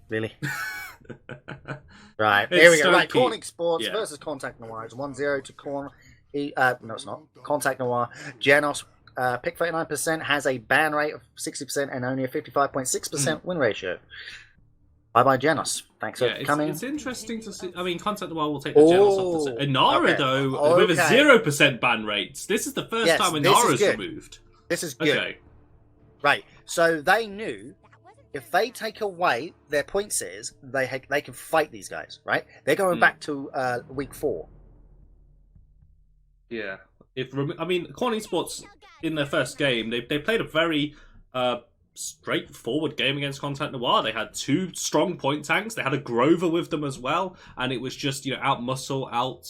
Really? Right, It's here we go. so Right, key. Corn Esports Yeah. versus Contact Noir. It's 1-0 to Corn. No, it's not. Contact Noir. Genos, pick 39%, has a ban rate of 60% and only a 55.6% win ratio. Bye-bye, Genos. Thanks for coming. It's interesting to see. I mean, Contact Noir will take the Genos off the set. Inara, though, with a 0% ban rate. This is the first time Inara's removed. This is good. Okay. Right, so they knew if they take away their points, they can fight these guys, right? They're going back to week 4. Yeah. Corn Esports in their first game, they played a very straightforward game against Contact Noir. They had 2 strong point tanks. They had a Grover with them as well, and it was just out muscle, out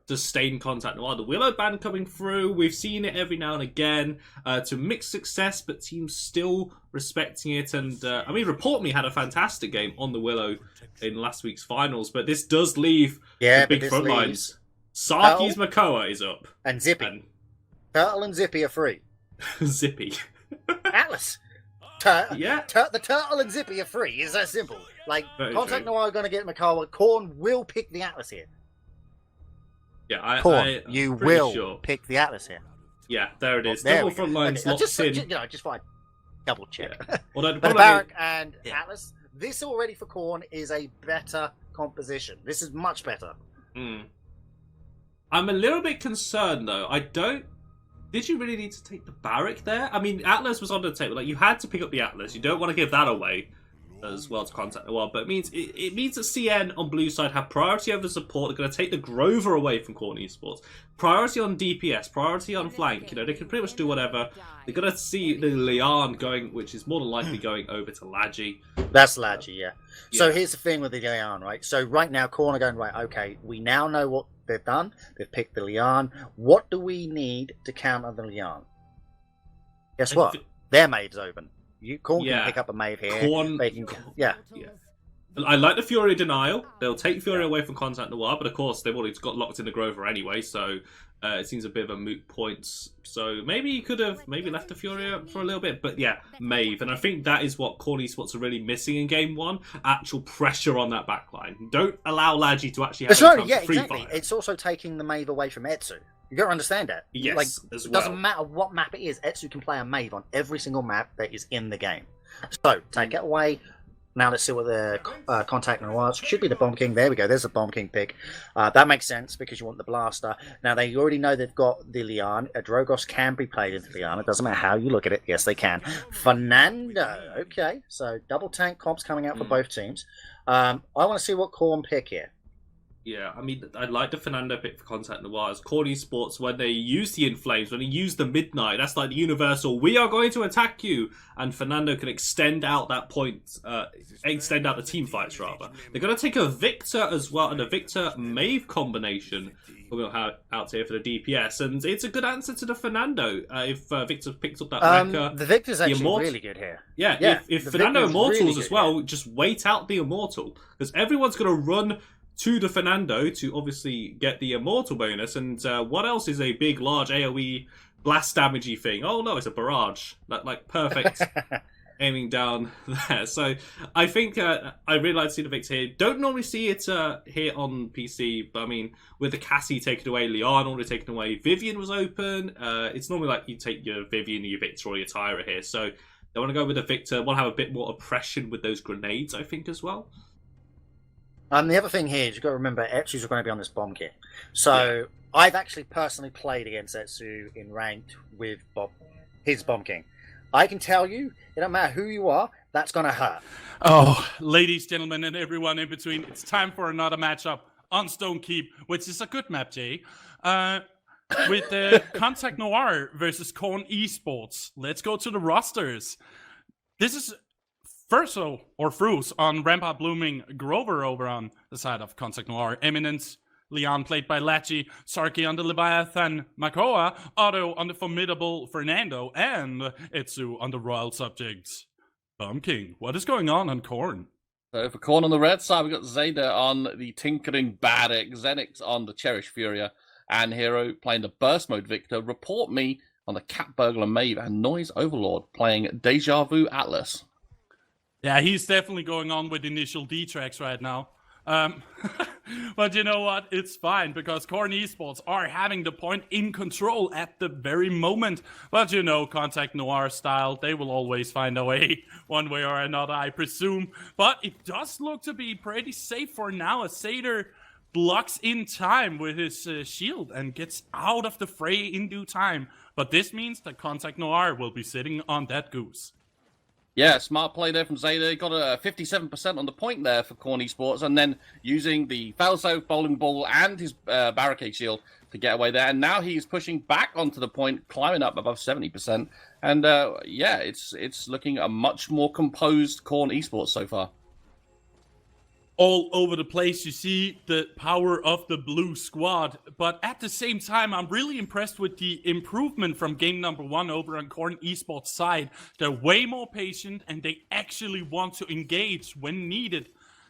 sustain Contact Noir. The Willow ban coming through. We've seen it every now and again to mixed success, but teams still respecting it. And Report Me had a fantastic game on the Willow in last week's finals, but this does leave the big front lines. Saki's Makoa is up, and Zippy. Turtle and Zippy are free. Zippy. Atlas. The Turtle and Zippy are free. It's that simple. Like, Contact Noir are going to get Makoa. Corn will pick the Atlas here. Yeah, Corn, you will pick the Atlas here. Yeah, there it is. Double front lines locked in. Just fine. Double check. Yeah. Well, but Barak and Atlas, this already for Corn is a better composition. This is much better. I'm a little bit concerned, though. Did you really need to take the Barrack there? I mean, Atlas was on the table. Like, you had to pick up the Atlas. You don't want to give that away as well to Contact Noir. But it means that CN on blue side have priority over support. They're going to take the Grover away from Corn Esports. Priority on DPS. Priority on flank. They can pretty much do whatever. They're going to see the Lian going, which is more than likely going over to Lagi. That's Lagi, yeah. So here's the thing with the Lian, right? So right now, Corn are going, right, okay, we now know what they've done. They've picked the Lian. What do we need to counter the Lian? Guess what? Their Mave's open. Corn can pick up a Mave here. Yeah. I like the Fury Denial. They'll take Fury away from Contact Noir, but of course they've already got locked in the Grover anyway, so it seems a bit of a moot point. So maybe you could have left the Fury up for a little bit, but yeah, Mave. And I think that is what Corn Esports are really missing in Game 1, actual pressure on that backline. Don't allow Lagi to actually have free fire. It's also taking the Mave away from Etsu. You got to understand that. Yes, it doesn't matter what map it is, Etsu can play a Mave on every single map that is in the game. So, take it away. Now let's see what the Contact Noir should be. The Bomb King. There we go. There's the Bomb King pick. That makes sense because you want the Blaster. Now they already know they've got the Lian. A Drogos can be played into Lian. It doesn't matter how you look at it. Yes, they can. Fernando. Okay, so double tank comps coming out for both teams. I want to see what Corn pick here. Yeah, I mean, I like the Fernando pick for Contact Noir. As Corn Esports, when they use the Inflames, when they use the Midnight, that's like the universal, we are going to attack you. And Fernando can extend out that point, extend out the team fights, rather. They're going to take a Victor as well, and a Victor-Mave combination we're going to have out here for the DPS. And it's a good answer to the Fernando. If Victor picks up that Wrecker. The Victor's actually really good here. Yeah, if Fernando Immortals really as well, just wait out the Immortal. Because everyone's going to run to the Fernando to obviously get the Immortal bonus. And what else is a big, large AoE blast damagey thing? Oh no, it's a barrage. Like perfect aiming down there. So I think I really like to see the Victor here. Don't normally see it here on PC, but I mean, with the Cassie taken away, Lian already taken away, Vivian was open. It's normally like you take your Vivian, your Victor, or your Tyra here. So they want to go with the Victor, want to have a bit more oppression with those grenades, I think, as well. The other thing here is you've got to remember Etsu's going to be on this bomb kit. So I've actually personally played against Etsu in ranked with his Bomb King. I can tell you, it don't matter who you are, that's going to hurt. Oh, ladies, gentlemen, and everyone in between, it's time for another matchup on Stone Keep, which is a good map, Jay. With the Contact Noir versus Corn Esports. Let's go to the rosters. This is Furso or Frus on Rampart Blooming, Grover over on the side of Contact Noir, Eminence, Lian played by Lachie, Sarki on the Leviathan, Makoa, Otto on the formidable Fernando, and Etsu on the Royal Subjects. Bomb King, what is going on Corn? So for Corn on the red side, we've got Zeta on the Tinkering Barrack, Xenix on the Cherish Furia, and Hero playing the Burst Mode Victor, Report Me on the Cat Burglar Mave, and Noise Overlord playing Deja Vu Atlas. Yeah, he's definitely going on with initial D tracks right now. But you know what? It's fine because Corn Esports are having the point in control at the very moment. But you know, Contact Noir style, they will always find a way, one way or another, I presume. But it does look to be pretty safe for now as Sader blocks in time with his shield and gets out of the fray in due time. But this means that Contact Noir will be sitting on that goose. Yeah, smart play there from Zayda. He got a 57% on the point there for Corn Esports, and then using the fail-safe bowling ball and his barricade shield to get away there. And now he's pushing back onto the point, climbing up above 70%. And yeah, it's looking a much more composed Corn Esports so far. All over the place, you see the power of the blue squad, but at the same time, I'm really impressed with the improvement from game number 1 over on Corn Esports side. They're way more patient and they actually want to engage when needed.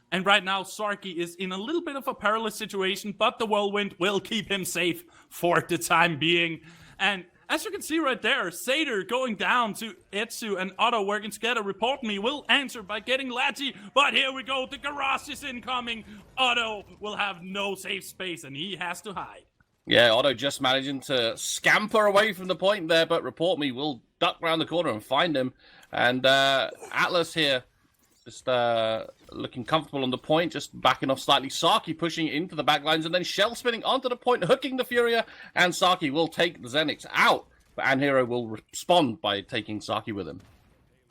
And right now, Sarky is in a little bit of a perilous situation, but the whirlwind will keep him safe for the time being. And as you can see right there, Sader going down to Etsu and Otto working together. Report Me will answer by getting Lati, but here we go. The garage is incoming. Otto will have no safe space and he has to hide. Yeah, Otto just managing to scamper away from the point there, but Report Me will duck around the corner and find him. And Atlas here just looking comfortable on the point, just backing off slightly. Saki pushing into the back lines and then shell spinning onto the point, hooking the Furia, and Saki will take the Zenix out. But Anhero will respond by taking Saki with him.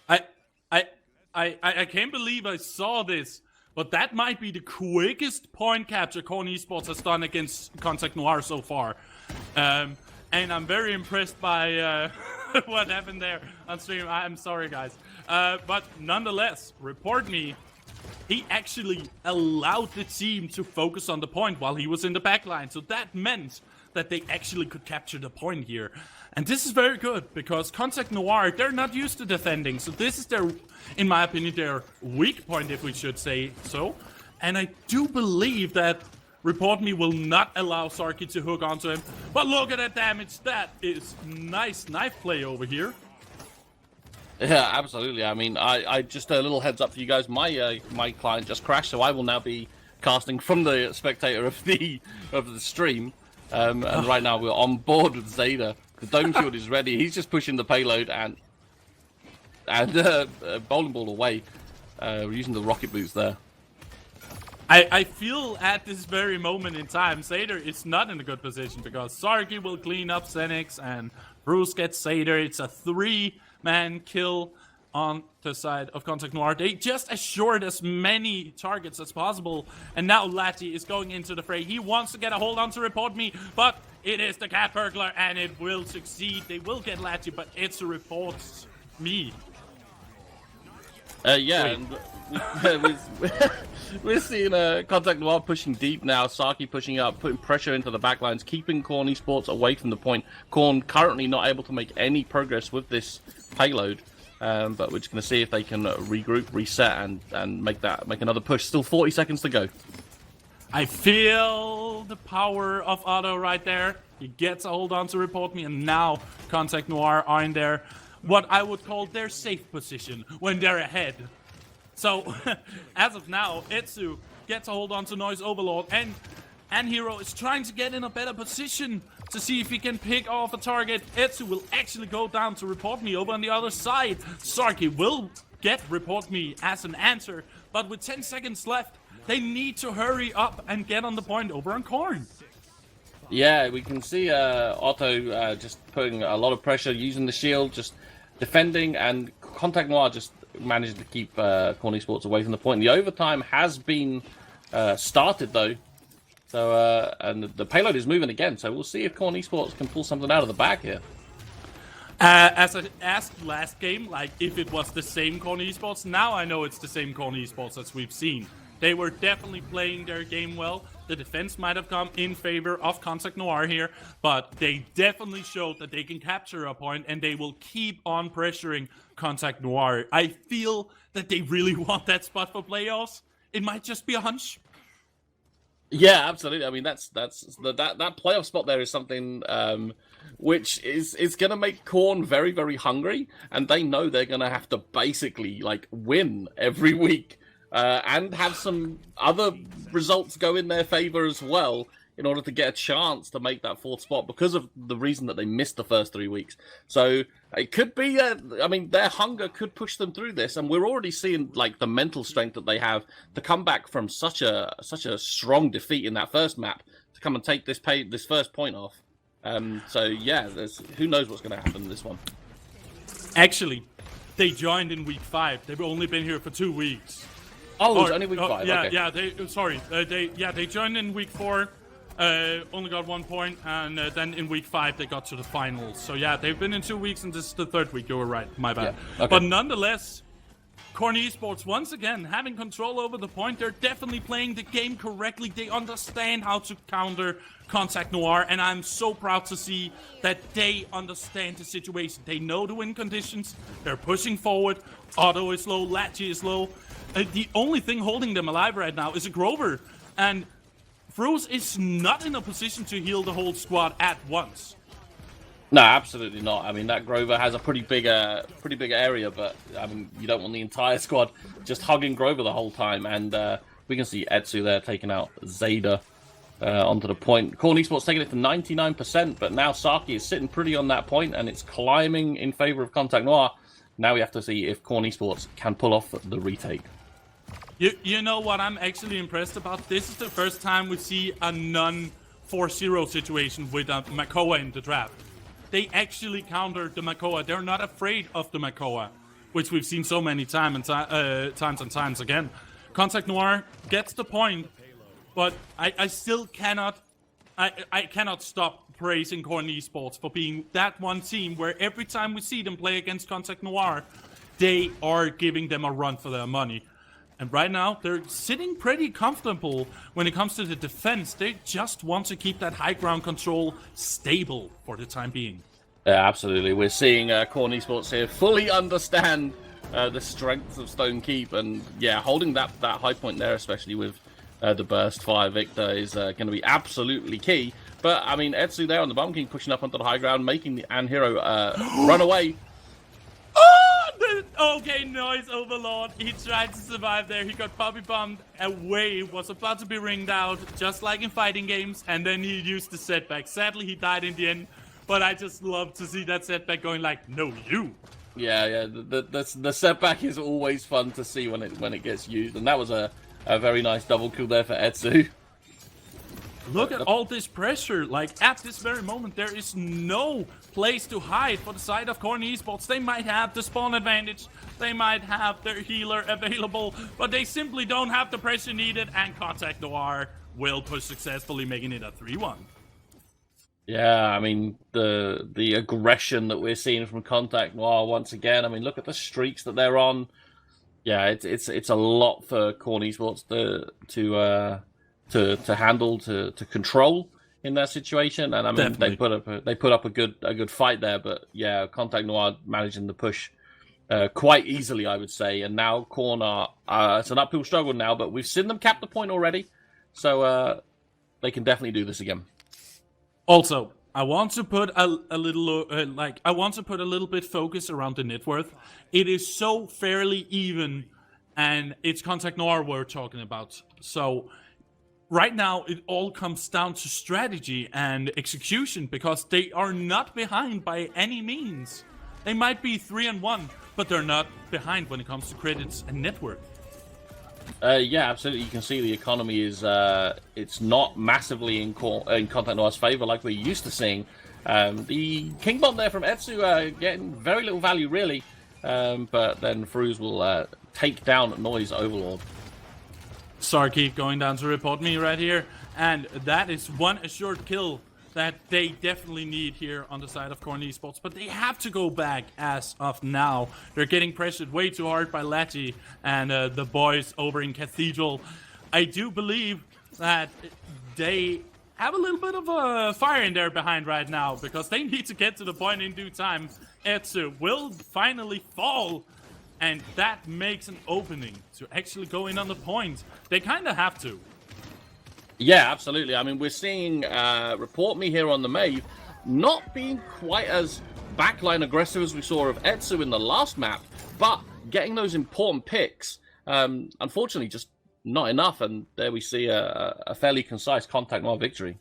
I can't believe I saw this, but that might be the quickest point capture Corn Esports has done against Contact Noir so far. And I'm very impressed by what happened there on stream. I'm sorry, guys. But nonetheless, Report Me, he actually allowed the team to focus on the point while he was in the backline. So that meant that they actually could capture the point here. And this is very good because Contact Noir, they're not used to defending. So this is their, in my opinion, their weak point, if we should say so. And I do believe that Report Me will not allow Sarky to hook onto him. But look at that damage. That is nice knife play over here. Yeah, absolutely. I mean, I just a little heads up for you guys. My client just crashed, so I will now be casting from the spectator of the stream. And right now we're on board with Zayda. The dome shield is ready. He's just pushing the payload and bowling ball away. We're using the rocket boots there. I feel at this very moment in time, Sader is not in a good position because Sarky will clean up Zenix and Bruce gets Sader. It's a 3-man kill on the side of Contact Noir. They just assured as many targets as possible. And now Lati is going into the fray. He wants to get a hold on to Report Me, but it is the Cat Burglar and it will succeed. They will get Lati, but it's a Reports Me. Yeah, and we're seeing Contact Noir pushing deep now. Saki pushing up, putting pressure into the backlines, keeping Corn Esports away from the point. Corn currently not able to make any progress with this payload. But we're just going to see if they can regroup, reset, and make another push. Still 40 seconds to go. I feel the power of Otto right there. He gets a hold on to Report Me, and now Contact Noir are in there. What I would call their safe position when they're ahead. So, as of now, Etsu gets a hold on to Noise Overlord, and Hero is trying to get in a better position to see if he can pick off a target. Etsu will actually go down to Report Me over on the other side. Sarky will get Report Me as an answer, but with 10 seconds left, they need to hurry up and get on the point over on Corn. Yeah, we can see Otto just putting a lot of pressure, using the shield, just defending, and Contact Noir just managed to keep Corn Esports away from the point. The overtime has been started, though. So, and the payload is moving again, so we'll see if Corn Esports can pull something out of the bag here. As I asked last game, like, if it was the same Corn Esports, now I know it's the same Corn Esports as we've seen. They were definitely playing their game well. The defense might have come in favor of Contact Noir here, but they definitely showed that they can capture a point, and they will keep on pressuring Contact Noir. I feel that they really want that spot for playoffs. It might just be a hunch. Yeah, absolutely. I mean, that playoff spot there is something which is going to make Korn very, very hungry, and they know they're going to have to basically like win every week and have some other results go in their favor as well in order to get a chance to make that fourth spot because of the reason that they missed the first 3 weeks. So it could be, I mean, their hunger could push them through this, and we're already seeing like the mental strength that they have to come back from such a strong defeat in that first map to come and take this first point off. So yeah, who knows what's going to happen in this one. Actually, they joined in week 5. They've only been here for 2 weeks. Oh, it's only week 5. Yeah, okay. They joined in week 4. Only got 1 point, and then in week 5 they got to the finals. So yeah, they've been in 2 weeks, and this is the 3rd week. You were right, my bad. Yeah, okay. But nonetheless, Korn Esports once again having control over the point. They're definitely playing the game correctly. They understand how to counter Contact Noir, and I'm so proud to see that they understand the situation. They know the win conditions. They're pushing forward. Otto is low. Latchy is low. The only thing holding them alive right now is a Grover, and Fruze is not in a position to heal the whole squad at once. No, absolutely not. I mean, that Grover has a pretty big area, but I mean, you don't want the entire squad just hugging Grover the whole time. And we can see Etsu there taking out Zeta onto the point. Korn Esports taking it to 99%, but now Saki is sitting pretty on that point, and it's climbing in favor of Contact Noir. Now we have to see if Korn Esports can pull off the retake. You know what I'm actually impressed about? This is the first time we see a non-4-0 situation with a Makoa in the draft. They actually counter the Makoa. They're not afraid of the Makoa, which we've seen so many times and times again. Contact Noir gets the point, but I still cannot stop praising Korn Esports for being that one team where every time we see them play against Contact Noir, they are giving them a run for their money. And right now, they're sitting pretty comfortable when it comes to the defense. They just want to keep that high ground control stable for the time being. Yeah, absolutely. We're seeing Korn Esports here fully understand the strengths of Stone Keep. And yeah, holding that high point there, especially with the burst fire Victor, is going to be absolutely key. But, I mean, Etsu there on the Bomb King pushing up onto the high ground, making the Anhero run away. Okay, Noise Overlord. He tried to survive there. He got puppy bombed away. Was about to be ringed out, just like in fighting games. And then he used the setback. Sadly, he died in the end. But I just love to see that setback going like, no, you. Yeah. The setback is always fun to see when it gets used. And that was a very nice double kill there for Etsu. Look at all this pressure. Like, at this very moment, there is no place to hide for the side of Korn Esports. They might have the spawn advantage. They might have their healer available. But they simply don't have the pressure needed. And Contact Noir will push successfully, making it a 3-1. Yeah, I mean, the aggression that we're seeing from Contact Noir once again. I mean, look at the streaks that they're on. Yeah, it's a lot for Korn Esports to handle, to control in that situation. And I mean, Definitely. they put up a good fight there. But yeah, Contact Noir managing the push quite easily, I would say. And now Korn it's an uphill struggle now, but we've seen them cap the point already, so they can definitely do this again. Also, I want to put a little bit focus around the net worth. It is so fairly even, and it's Contact Noir we're talking about. So right now, it all comes down to strategy and execution, because they are not behind by any means. They might be 3-1, but they're not behind when it comes to credits and net worth. Yeah, absolutely. You can see the economy is it's not massively in Contact Noir's favor like we're used to seeing. The King Bomb there from Etsu getting very little value really, but then Fruze will take down Noise Overlord. Sarky going down to report me right here, and that is one assured kill that they definitely need here on the side of Korn Esports, but they have to go back as of now. They're getting pressured way too hard by Latchy and the boys over in Cathedral. I do believe that they have a little bit of a fire in their behind right now, because they need to get to the point in due time. Etsu will finally fall, and that makes an opening to actually go in on the point. They kind of have to. Yeah, absolutely. I mean, we're seeing Report Me here on the Mave not being quite as backline aggressive as we saw of Etsu in the last map, but getting those important picks. Unfortunately, just not enough, and there we see a fairly concise Contact Noir victory.